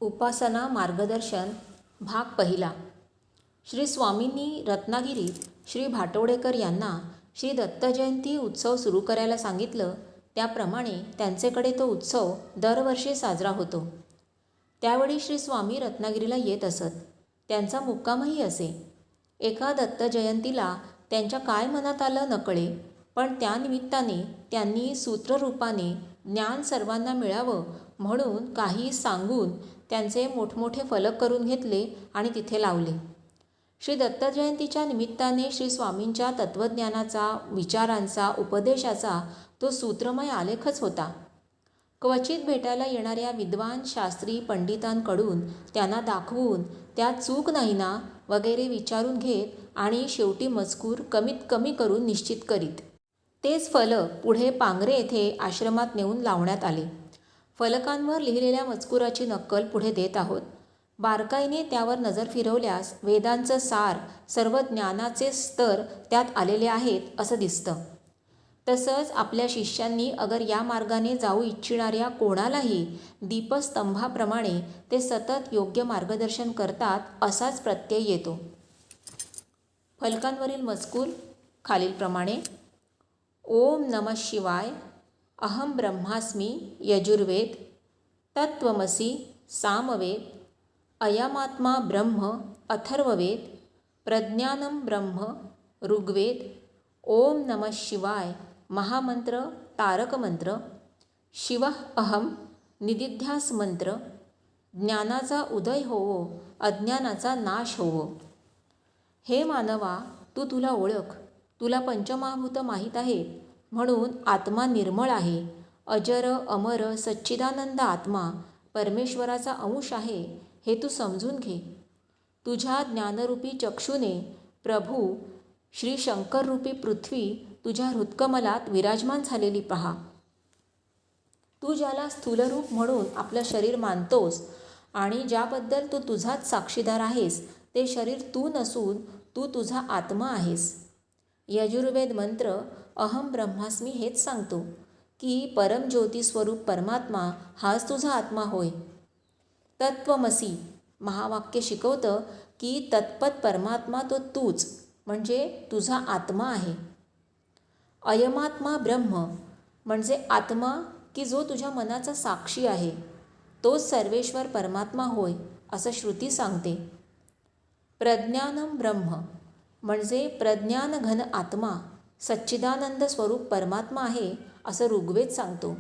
उपासना मार्गदर्शन भाग पहिला. श्री स्वामींनी रत्नागिरीत श्री भाटवडेकर यांना श्री दत्तजयंती उत्सव सुरू करायला सांगितलं. त्याप्रमाणे त्यांचेकडे तो उत्सव दरवर्षी साजरा होतो. त्यावेळी श्री स्वामी रत्नागिरीला येत असत. त्यांचा मुक्कामही असे. एका दत्तजयंतीला त्यांच्या काय मनात आलं नकळे, पण त्यानिमित्ताने त्यांनी सूत्ररूपाने ज्ञान सर्वांना मिळावं म्हणून काही सांगून त्यांचे मोठमोठे फलक करून घेतले आणि तिथे लावले. श्री दत्तजयंतीच्या निमित्ताने श्री स्वामींच्या तत्त्वज्ञानाचा, विचारांचा, उपदेशाचा तो सूत्रमय आलेखच होता. क्वचित भेटायला येणाऱ्या विद्वान शास्त्री पंडितांकडून त्यांना दाखवून त्यात चूक नाही ना वगैरे विचारून घेत आणि शेवटी मजकूर कमीत कमी करून निश्चित करीत. तेच फलक पुढे पांगरे येथे आश्रमात नेऊन लावण्यात आले. फलकांवर लिहिलेल्या मजकुराची नक्कल पुढे देत आहोत. बारकाईने त्यावर नजर फिरवल्यास वेदांचं सार, सर्व ज्ञानाचे स्तर त्यात आलेले आहेत असं दिसतं. तसंच आपल्या शिष्यांनी अगर या मार्गाने जाऊ इच्छिणाऱ्या कोणालाही दीपस्तंभाप्रमाणे ते सतत योग्य मार्गदर्शन करतात असाच प्रत्यय येतो. फलकांवरील मजकूर खालीलप्रमाणे: ओम नमः शिवाय, अहम ब्रह्मास्मी यजुर्वेद, तत्त्वमसी सामवेद, अयमात्मा ब्रह्म अथर्ववेद, प्रज्ञानम ब्रह्म ऋग्वेद, ओम नमः शिवाय महामंत्र तारक मंत्र, शिवः अहम निदिध्यास मंत्र, ज्ञानाचा उदय होवो अज्ञानाचा नाश होवो. हे मानवा, तू तुला ओळख. तुला पंचमहाभूत माहीत आहेत म्हणून आत्मा निर्मळ आहे. अजर अमर सच्चिदानंद आत्मा परमेश्वराचा अंश आहे हे तू समजून घे. तुझ्या ज्ञानरूपी चक्षुने प्रभू श्री शंकररूपी पृथ्वी तुझ्या हृत्कमलात विराजमान झालेली पहा. तू ज्याला स्थूलरूप म्हणून आपलं शरीर मानतोस आणि ज्याबद्दल तू तुझाच साक्षीदार आहेस ते शरीर तू नसून तू तुझा आत्मा आहेस. यजुर्वेद मंत्र अहम ब्रह्मास्मी हेच सांगतो की परमज्योती स्वरूप परमात्मा हाच तुझा आत्मा होय. तत्त्वमसी महावाक्य शिकवतं की तत्पद परमात्मा तो तूच म्हणजे तुझा आत्मा आहे. अयमात्मा ब्रह्म म्हणजे आत्मा की जो तुझ्या मनाचा साक्षी आहे तोच सर्वेश्वर परमात्मा होय असं श्रुती सांगते. प्रज्ञानम ब्रह्म म्हणजे प्रज्ञान घन आत्मा सच्चिदानंद स्वरूप परमात्मा आहे असं ऋग्वेद सांगतो.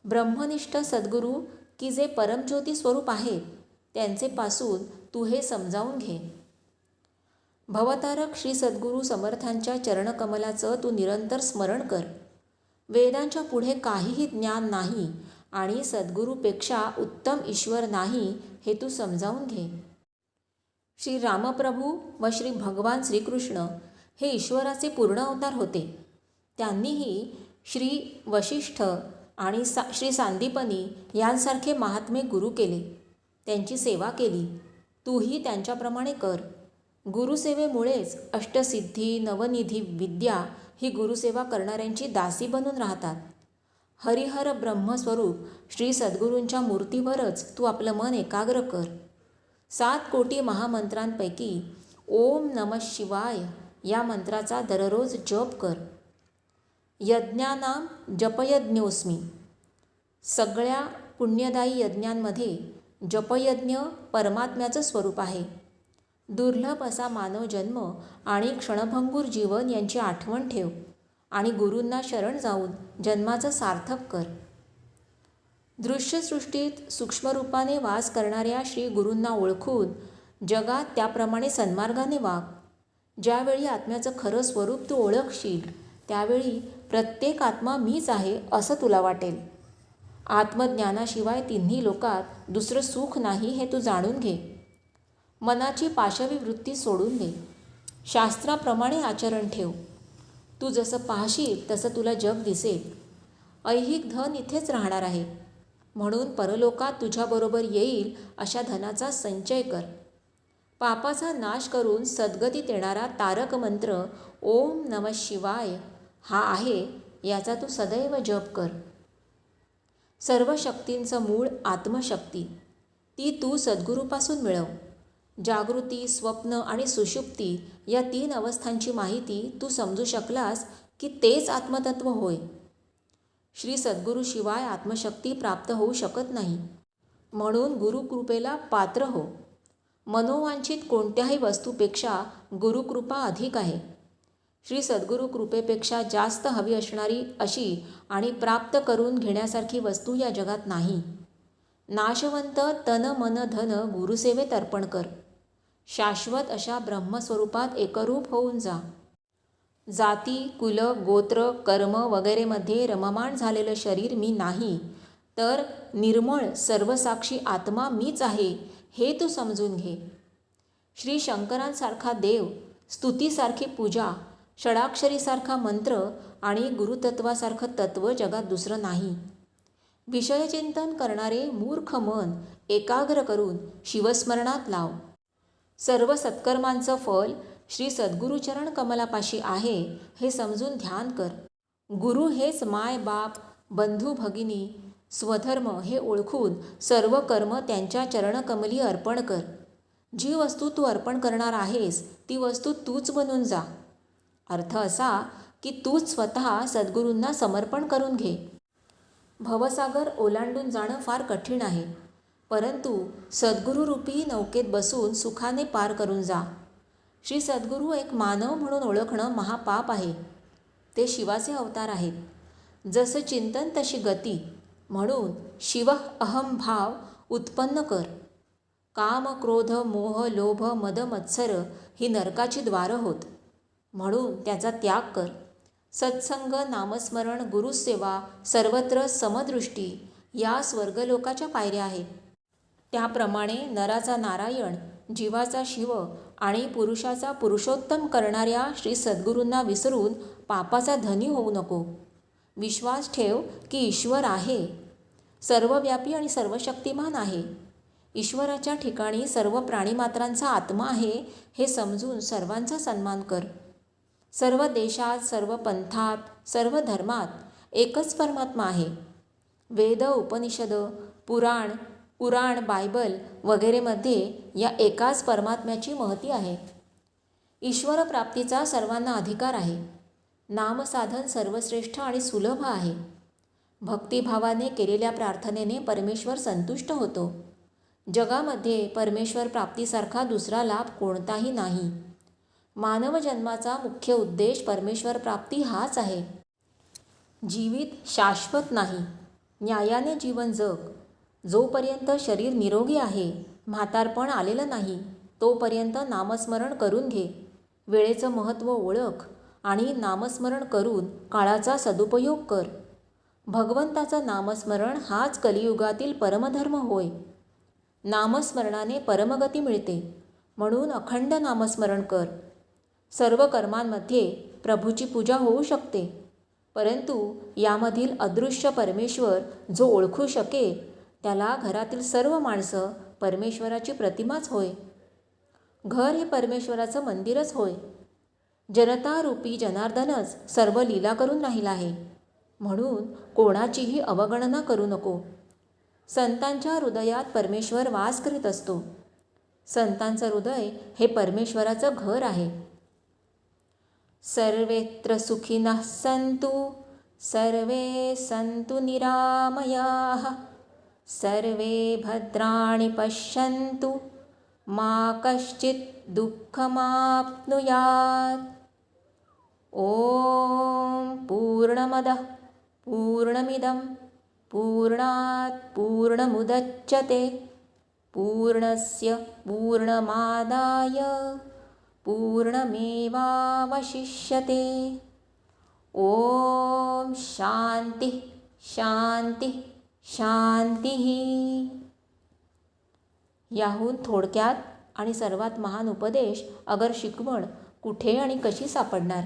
ब्रह्मनिष्ठ सद्गुरू की जे परमज्योती स्वरूप आहेत त्यांचे पासून तू हे समजावून घे. भवतारक श्री सद्गुरू समर्थांच्या चरणकमलाचं तू निरंतर स्मरण कर. वेदांच्या पुढे काहीही ज्ञान नाही आणि सद्गुरूपेक्षा उत्तम ईश्वर नाही हे तू समजावून घे. श्री रामप्रभू व श्री भगवान श्रीकृष्ण हे ईश्वराचे पूर्ण अवतार होते. त्यांनीही श्री वशिष्ठ आणि श्री सांदीपनी यांसारखे महात्मे गुरु केले. त्यांची सेवा केली. तूही त्यांच्याप्रमाणे कर. गुरुसेवेमुळेच अष्टसिद्धी नवनिधी विद्या ही गुरुसेवा करणाऱ्यांची दासी बनून राहतात. हरिहर ब्रह्मस्वरूप श्री सद्गुरूंच्या मूर्तीवरच तू आपलं मन एकाग्र कर. 7 कोटी महामंत्रांपैकी ओम नमः शिवाय या मंत्राचा दररोज जप कर. यज्ञानाम जपयज्ञोस्मी. सगळ्या पुण्यदायी यज्ञांमध्ये जपयज्ञ परमात्म्याचं स्वरूप आहे. दुर्लभ असा मानव जन्म आणि क्षणभंगूर जीवन यांची आठवण ठेव आणि गुरूंना शरण जाऊन जन्माचं सार्थक कर. दृश्यसृष्टीत सूक्ष्मरूपाने वास करणाऱ्या श्री गुरूंना ओळखून जगात त्याप्रमाणे सन्मार्गाने वाग. ज्यावेळी आत्म्याचं खरं स्वरूप तू ओळखशील त्यावेळी प्रत्येक आत्मा मीच आहे असं तुला वाटेल. आत्मज्ञानाशिवाय तिन्ही लोकात दुसरं सुख नाही हे तू जाणून घे. मनाची पाशवी वृत्ती सोडून दे. शास्त्राप्रमाणे आचरण ठेव. तू जसं पाहशील तसं तुला जग दिसेल. ऐहिक धन इथेच राहणार आहे म्हणून परलोकात तुझ्याबरोबर येईल अशा धनाचा संचय कर. पापाचा नाश करून सद्गतीत येणारा तारक मंत्र ओम नमः शिवाय हा आहे याचा तू सदैव जप कर. सर्व शक्तींचं मूळ आत्मशक्ती. ती तू सद्गुरूपासून मिळव. जागृती, स्वप्न आणि सुषुप्ती या 3 अवस्थांची माहिती तू समजू शकलास की तेच आत्मतत्व होय. श्री सद्गुरूशिवाय आत्मशक्ती प्राप्त होऊ शकत नाही. म्हणून गुरुकृपेला पात्र हो. मनोवांछित कोणत्याही वस्तूपेक्षा गुरुकृपा अधिक आहे. श्री सद्गुरू कृपेपेक्षा जास्त हवी असणारी अशी आणि प्राप्त करून घेण्यासारखी वस्तू या जगात नाही. नाशवंत तन मन धन गुरुसेवेत अर्पण कर. शाश्वत अशा ब्रह्मस्वरूपात एकरूप होऊन जा. जाती, कुल, गोत्र, कर्म वगैरेमध्ये रममाण झालेलं शरीर मी नाही, तर निर्मळ सर्वसाक्षी आत्मा मीच आहे हे तू समजून घे. श्री शंकरांसारखा देव, स्तुतीसारखी पूजा, षडाक्षरीसारखा मंत्र आणि गुरुतत्वासारखं तत्त्व जगात दुसरं नाही. विषयचिंतन करणारे मूर्ख मन एकाग्र करून शिवस्मरणात लाव. सर्व सत्कर्मांचं फल श्री सद्गुरुचरण कमलापाशी आहे हे समजून ध्यान कर. गुरु हेच माय बाप, बंधू भगिनी, स्वधर्म हे ओळखून सर्व कर्म त्यांच्या चरणकमली अर्पण कर. जी वस्तू तू अर्पण करणार आहेस ती वस्तू तूच बनून जा. अर्थ असा की तूच स्वतः सद्गुरूंना समर्पण करून घे. भवसागर ओलांडून जाणं फार कठीण आहे, परंतु सद्गुरूरूपी नौकेत बसून सुखाने पार करून जा. श्री सद्गुरू एक मानव म्हणून ओळखणं महापाप आहे. ते शिवाचे अवतार आहेत. जसं चिंतन तशी गती. म्हणून शिव अहम भाव उत्पन्न कर. काम, क्रोध, मोह, लोभ, मद, मत्सर ही नरकाची द्वारं होत. म्हणून त्याचा त्याग कर. सत्संग, नामस्मरण, गुरुसेवा, सर्वत्र समदृष्टी या स्वर्गलोकाच्या पायऱ्या आहेत. त्याप्रमाणे नराचा नारायण, जीवाचा शिव आणि पुरुषाचा पुरुषोत्तम करणाऱ्या श्री सद्गुरूंना विसरून पापाचा धनी होऊ नको. विश्वास ठेव की ईश्वर आहे, सर्वव्यापी आणि सर्वशक्तिमान आहे. ईश्वराच्या ठिकाणी सर्व प्राणीमात्रांचा आत्मा आहे हे समजून सर्वांचा सन्मान कर. सर्व देशात, सर्व पंथात, सर्व धर्मात एकच परमात्मा आहे. वेद, उपनिषद, पुराण, बायबल वगैरेमध्ये या एकाच परमात्म्याची महती आहे. ईश्वर प्राप्तीचा सर्वांना अधिकार आहे. नामसाधन सर्वश्रेष्ठ आणि सुलभ आहे. भक्तिभावाने केलेल्या प्रार्थनेने परमेश्वर संतुष्ट होतो. जगामध्ये परमेश्वर प्राप्तीसारखा दुसरा लाभ कोणताही नाही. मानव जन्माचा मुख्य उद्देश परमेश्वर प्राप्ती हाच आहे. जीवित शाश्वत नाही. न्यायाने जीवन जग. जोपर्यंत शरीर निरोगी आहे, म्हातारपण आलेलं नाही, तोपर्यंत नामस्मरण करून घे. वेळेचं महत्त्व ओळख आणि नामस्मरण करून काळाचा सदुपयोग कर. भगवंताचं नामस्मरण हाच कलियुगातील परमधर्म होय. नामस्मरणाने परमगती मिळते. म्हणून अखंड नामस्मरण कर. सर्व कर्मांमध्ये प्रभूची पूजा होऊ शकते, परंतु यामधील अदृश्य परमेश्वर जो ओळखू शकेल त्याला घरातील सर्व माणसं परमेश्वराची प्रतिमाच होय. घर हे परमेश्वराचं मंदिरच होय. जनतारूपी जनार्दनच सर्व लीला करून राहिला आहे. म्हणून कोणाचीही अवगणना करू नको. संतांच्या हृदयात परमेश्वर वास करीत असतो. संतांचं हृदय हे परमेश्वराचं घर आहे. सर्वेत्र सुखिनः सन्तु, सर्वे सन्तु निरामयाः, सर्वे भद्राणि पश्यन्तु, मा कश्चित् दुःखमाप्नुयात्. ॐ पूर्णमदः पूर्णमिदं पूर्णात् पूर्णमुदच्यते पूर्णस्य पूर्णमादाय पूर्णमेवावशिष्यते. ओम शांती शांती शांती. याहून थोडक्यात आणि सर्वात महान उपदेश अगर शिकवण कुठे आणि कशी सापडणार.